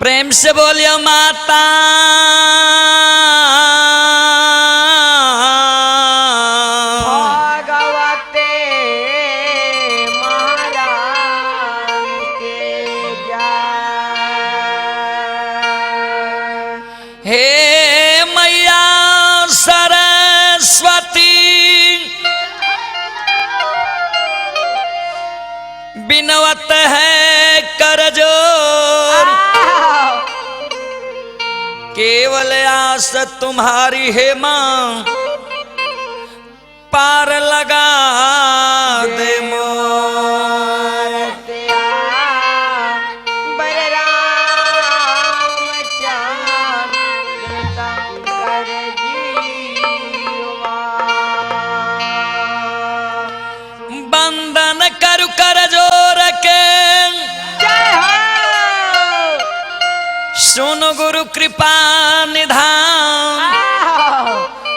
प्रेम से बोलियो माता भगवते महाराज के जय। हे मैया सरस्वती बिनवत है करजोर केवल आस तुम्हारी है मां पार लगा दे मोर। बंदन करु कर जोर के सुनो गुरु कृपा निधान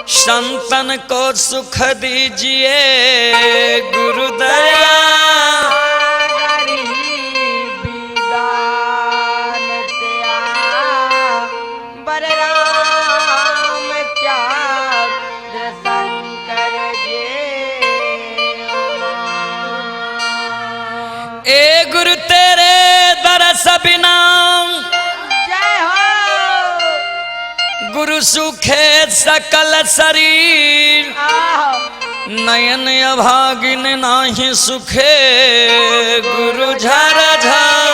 संतन को सुख दीजिए गुरुदया। ए गुरु तेरे दरस बिना गुरु सुखे सकल शरीर नयन अभागिन नाही सुखे गुरु झर झर।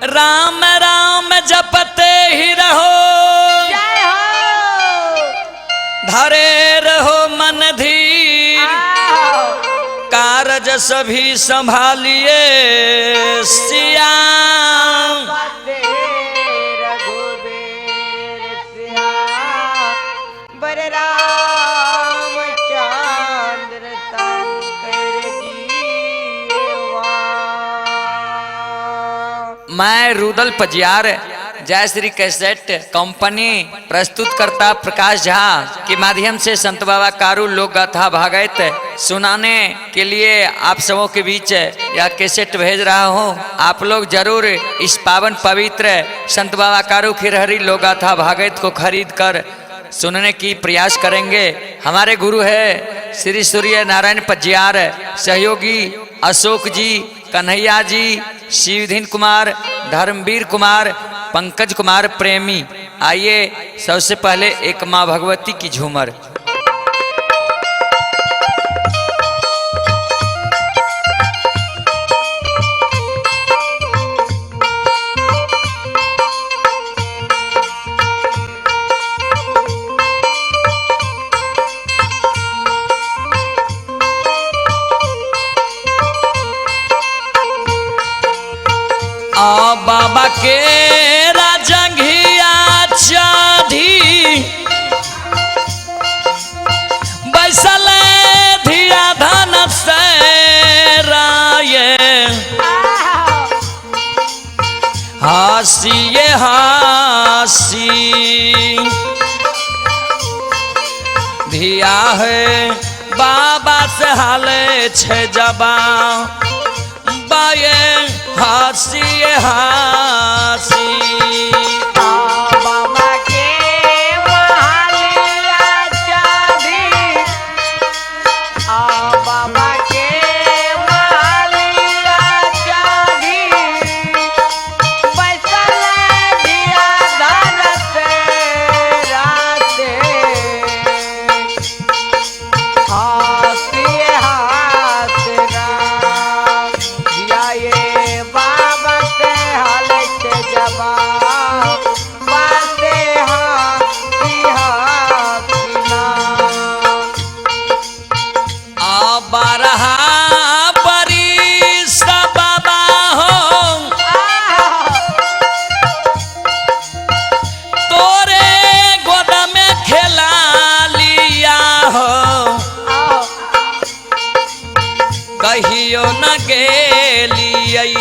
राम राम जपते ही रहो धरे रहो मन धीर कारज सभी संभालिए सिया। मैं रुदल पजियार जय श्री कैसेट कंपनी प्रस्तुत करता प्रकाश झा के माध्यम से संत बाबा कारू लोक गाथा भागवत सुनाने के लिए आप सबों के बीच यह कैसेट भेज रहा हूँ। आप लोग जरूर इस पावन पवित्र संत बाबा कारू खिरहरी लोक गाथा भागवत को खरीद कर सुनने की प्रयास करेंगे। हमारे गुरु है श्री सूर्य नारायण पजियार, सहयोगी अशोक जी, कन्हैया जी, शिवधीन कुमार, धर्मवीर कुमार, पंकज कुमार प्रेमी। आइए सबसे पहले एक माँ भगवती की झूमर। आ बाबा के राजंगिया चाधी बैसल धिया धन से राय हासिए हासी धिया है बाबा से हाले छे जबा बाये हासिए हासी। बाबा के महालिया चाधी बाबा के महालिया चाधी बैसल दिया धन से राते हासिए हासना दिया ये बाबा से हालत जबा बाते हासिना आ बारहा बरिस बाबा हो तोरे गोद में खेला लिया हो कहियो न गेलियै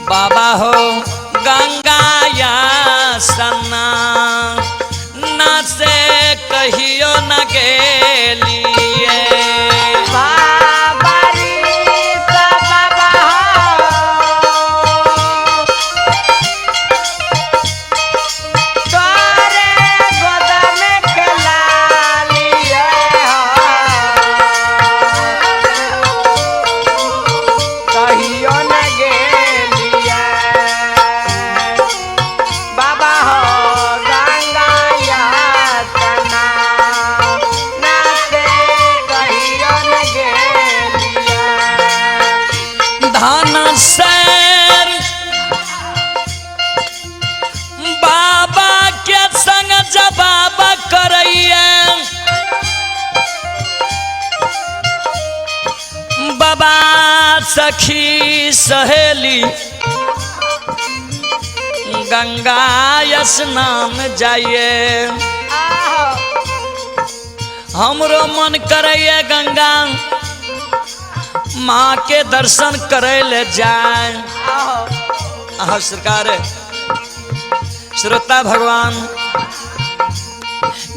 बाबा हो बाबा सखी सहेली गंगा स्नान जाइए हमरो मन करे गंगा माँ के दर्शन करे ले जाए। सरकार श्रोता भगवान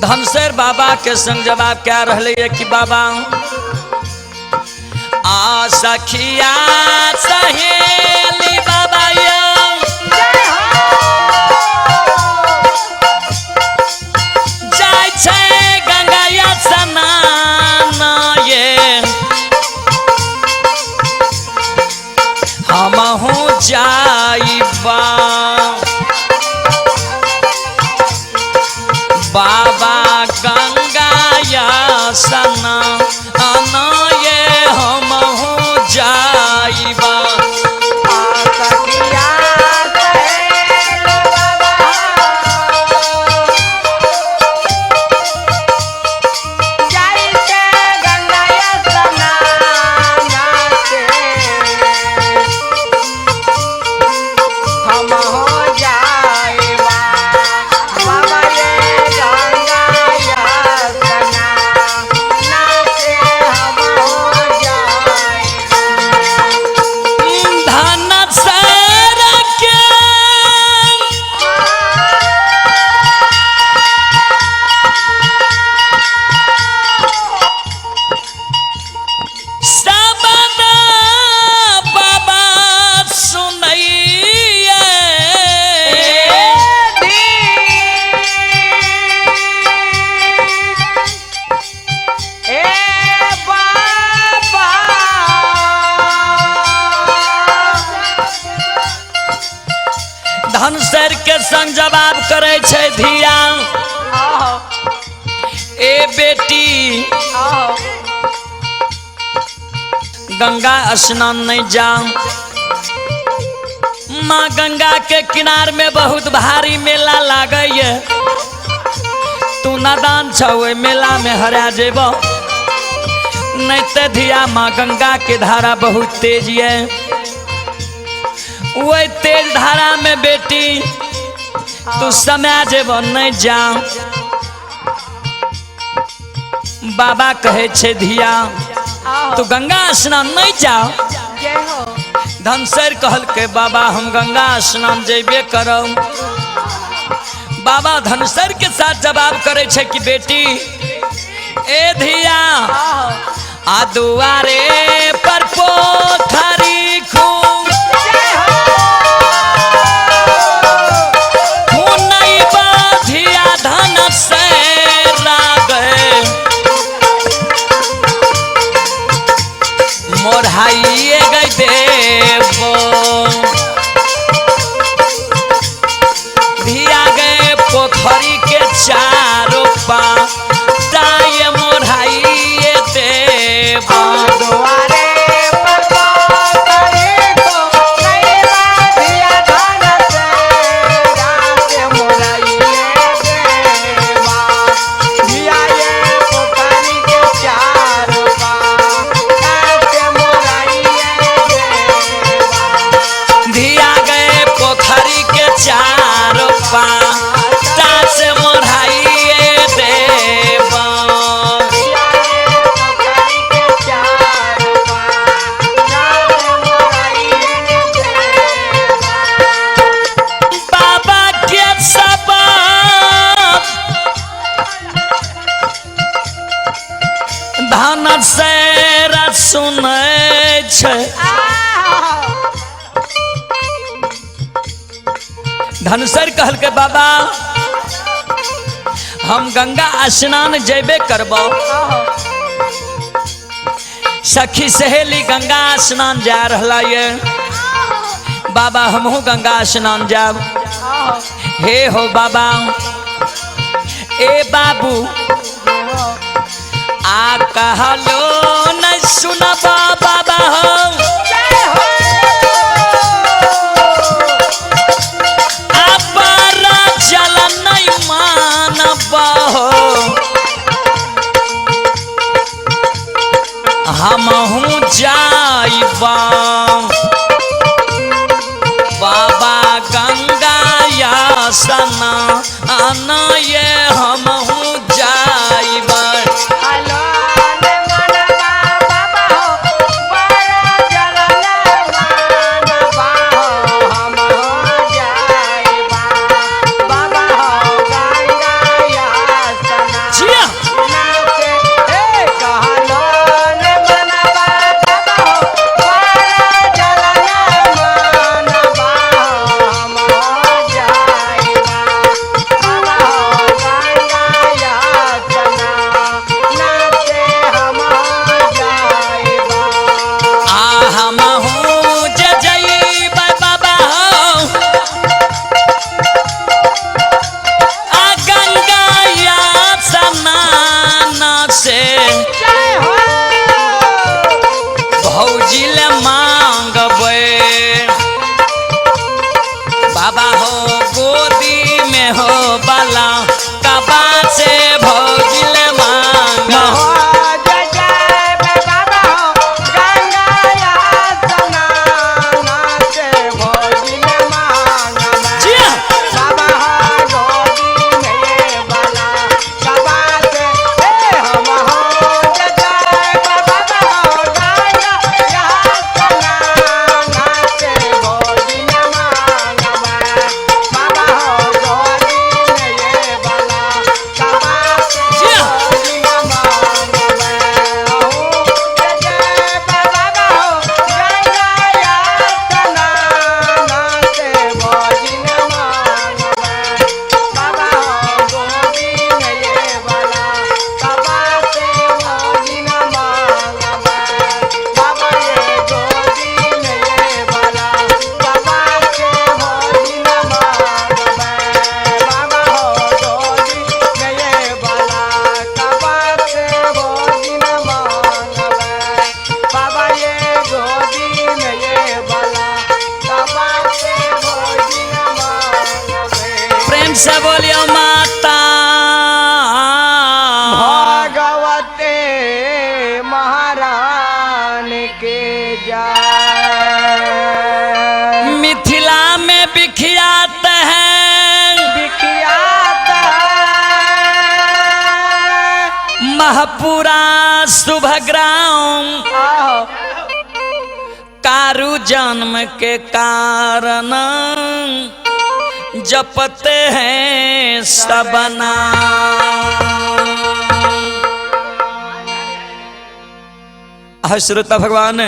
धनसेर बाबा के संग जवाब क्या रहे कि बाबा आ सखिया सहेली बाबा जाय छे गंगा स्नान ये हमहू जाइबा बाबा गंगा स्नान ये हमहू जाइबा। धनसेर के संग जवाब करे छे धिया ए बेटी गंगा स्नान नहीं जाओ माँ गंगा के किनार में बहुत भारी मेला लागे तू नादान छो मेला में हरा जेब नहीं ते धिया माँ गंगा के धारा बहुत तेज है वही तेज धारा में बेटी तू समय जेब नहीं जाओ बाबा कहे छे धिया तू गंगा स्नान नहीं जाओ। धनसेर कहल के बाबा हम गंगा स्नान जेबे करो। बाबा धनसेर के साथ जवाब करे छे कि बेटी ए धिया आ दुआरे पर पोखरी खूब मोरहाइए गई देवो धिया गए पोखरी के चारों पाए मोरहाइए देवो धनसेर सुनै छे धनसेर कहल के बाबा हम गंगा स्नान जेबे करबो सखी सहेली गंगा स्नान जा रहला ये बाबा हमहू गंगा स्नान जाब। हे हो बाबा ए बाबू आ कहलो न सुनबा बाबा हो आबारा चल नहीं मानबा हो हमहू जा हो गोदी में हो बाला कबा से भौजिल मांगा से बोलियो माता भगवते महारानी के जय। मिथिला में विख्यात है विख्यात महपुरा शुभग्राम कारू जन्म के कारण जपते हैं सबना। श्रोता भगवान